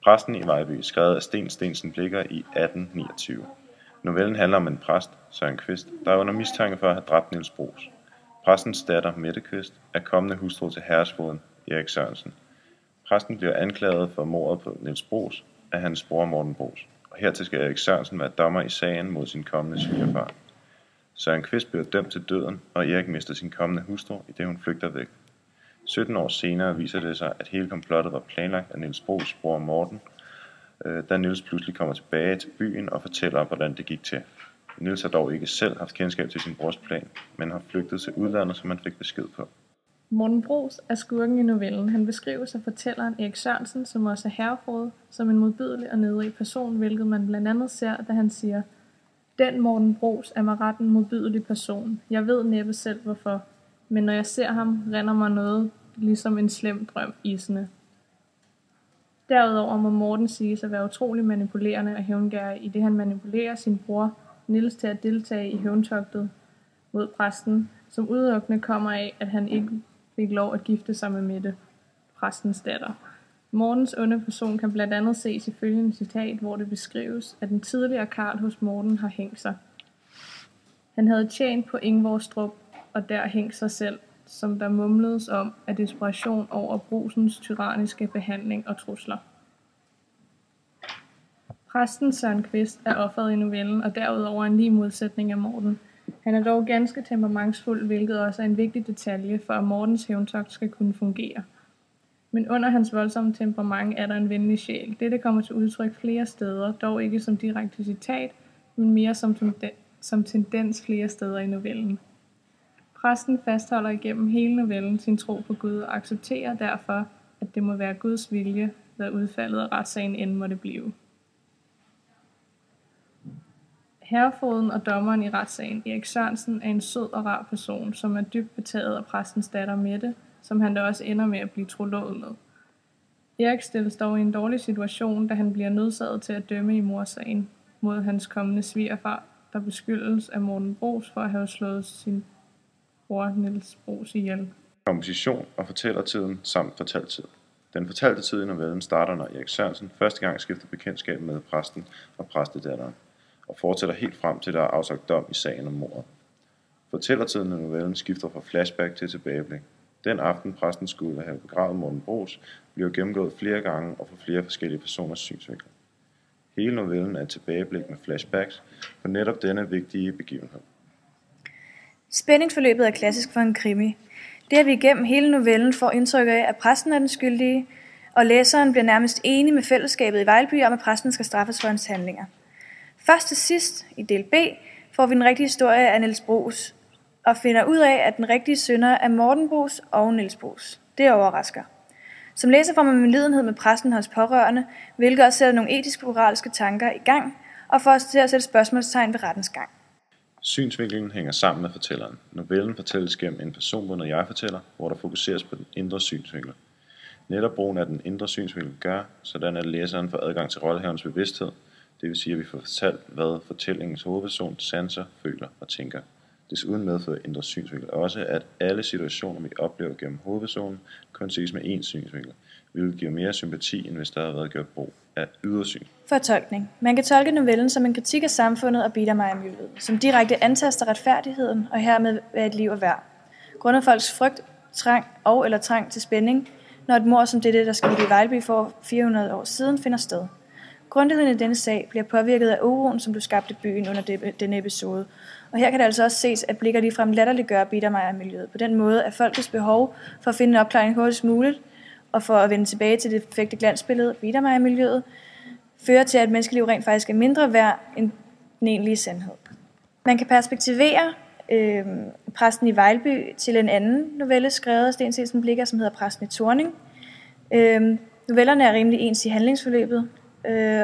Præsten i Vejlby, skrevet af Sten Steensen Blicher i 1829. Novellen handler om en præst, Søren Kvist, der er under mistanke for at have dræbt Niels Bruus. Præstens datter, Mette Kvist, er kommende hustru til herresfogeden Erik Sørensen. Præsten bliver anklaget for mordet på Niels Bruus af hans bror Morten Bruus, og hertil skal Erik Sørensen være dommer i sagen mod sin kommende svigerfar. Søren Kvist bliver dømt til døden, og Erik mister sin kommende hustru, i det hun flygter væk. 17 år senere viser det sig, at hele komplottet var planlagt af Niels Bruus' bror Morten, da Niels pludselig kommer tilbage til byen og fortæller, hvordan det gik til. Niels har dog ikke selv haft kendskab til sin brors plan, men har flygtet til udlandet, som han fik besked på. Morten Bruus er skurken i novellen. Han beskrives af fortælleren Erik Sørensen, som også er herrefoged, som en modbydelig og nedrig person, hvilket man blandt andet ser, da han siger: "Den Morten Bruus er mig ret en modbydelig person. Jeg ved næppe selv hvorfor, men når jeg ser ham, rinder mig noget ligesom en slem drøm isende." Derudover må Morten siges at være utrolig manipulerende og hævngærig, i det han manipulerer sin bror Niels til at deltage i hævntogtet mod præsten, som udelukkende kommer af, at han ikke fik lov at gifte sig med Mette, præstens datter. Mortens onde person kan blandt andet ses i følgende citat, hvor det beskrives, at den tidligere karl hos Morten har hængt sig. Han havde tjent på Ingvorstrup og der hængt sig selv, som der mumledes om af desperation over Bruusens tyranniske behandling og trusler. Præsten Søren Kvist er offeret i novellen, og derudover en lige modsætning af Morten. Han er dog ganske temperamentsfuld, hvilket også er en vigtig detalje for, at Mortens hævntogt skal kunne fungere. Men under hans voldsomme temperament er der en venlig sjæl. Dette kommer til udtryk flere steder, dog ikke som direkte citat, men mere som tendens flere steder i novellen. Præsten fastholder igennem hele novellen sin tro på Gud og accepterer derfor, at det må være Guds vilje, hvad udfaldet af retssagen end måtte blive. Herrefogeden og dommeren i retssagen, Erik Sørensen, er en sød og rar person, som er dybt betaget af præstens datter Mette, som han da også ender med at blive trolovet med. Erik stilles dog i en dårlig situation, da han bliver nødsaget til at dømme i mordsagen mod hans kommende svigerfar, der beskyldes af Morten Bruus for at have slået sin bror Niels Bruus ihjel. Komposition og fortællertiden samt fortaltid. Den fortalte tid i novellen starter, når Erik Sørensen første gang skifter bekendtskab med præsten og præstedatteren, og fortsætter helt frem til der er afsagt dom i sagen om mordet. Fortællertiden i novellen skifter fra flashback til tilbageblik. Den aften præsten skulle have begravet Morten Bruus, bliver gennemgået flere gange og fra flere forskellige personers synsvinkler. Hele novellen er et tilbageblik med flashbacks på netop denne vigtige begivenhed. Spændingsforløbet er klassisk for en krimi. Det at vi igennem hele novellen får indtryk af, at præsten er den skyldige, og læseren bliver nærmest enig med fællesskabet i Vejlby om, at præsten skal straffes for hans handlinger. Først til sidst, i del B, får vi den rigtige historie af Niels Bruus, og finder ud af, at den rigtige synder er Morten Bruus og Niels Bruus. Det overrasker. Som læser får man medlidenhed med præsten og hans pårørende, hvilket også sætter nogle etiske og moralske tanker i gang, og får os til at sætte spørgsmålstegn ved rettens gang. Synsvinklen hænger sammen med fortælleren. Novellen fortælles gennem en personbundet jeg-fortæller, hvor der fokuseres på den indre synsvinkel. Netop brugen af den indre synsvinkel gør, sådan at læseren får adgang til rollehaverens bevidsthed, det vil sige, at vi får fortalt, hvad fortællingens hovedperson sanser, føler og tænker. Desuden medfører indre synsvinkel også, at alle situationer, vi oplever gennem hovedpersonen, kun ses med én synsvinkel, hvilket giver mere sympati, end hvis der havde været gjort brug af ydersyn. Fortolkning. Man kan tolke novellen som en kritik af samfundet og biedermejermiljøet, som direkte antaster retfærdigheden og hermed hvad et liv er værd. Grundet folks frygt, trang eller trang til spænding, når et mord som det, der skete i Vejlby for 400 år siden, finder sted. Grundigheden i denne sag bliver påvirket af uroen, som blev skabt i byen under denne episode. Og her kan det altså også ses, at Blicher ligefrem latterliggør biedermejermiljøet på den måde, at folkets behov for at finde en opklaring hurtigst muligt, og for at vende tilbage til det perfekte glansbillede af biedermejermiljøet, fører til, at menneskeliv rent faktisk er mindre værd end den egentlige sandhed. Man kan perspektivere præsten i Vejlby til en anden novelle, skrevet af Sten Steensen Blicher, som hedder Præsten i Thorning. Novellerne er rimelig ens i handlingsforløbet,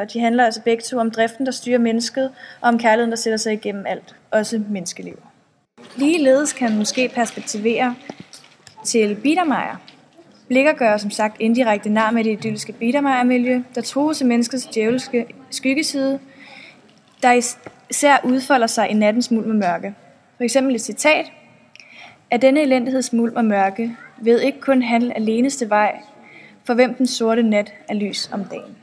og de handler altså begge to om driften, der styrer mennesket, og om kærligheden, der sætter sig igennem alt, også menneskeliv. Ligeledes kan man måske perspektivere til Biedermeier. Blicher gør som sagt indirekte nar med det idylliske Biedermeiermiljø, der trues af menneskets djævelske skyggeside, der især udfolder sig i nattens mulm og mørke. For eksempel et citat: "Af denne elendighedsmulm og mørke ved ikke kun han aleneste vej, for hvem den sorte nat er lys om dagen."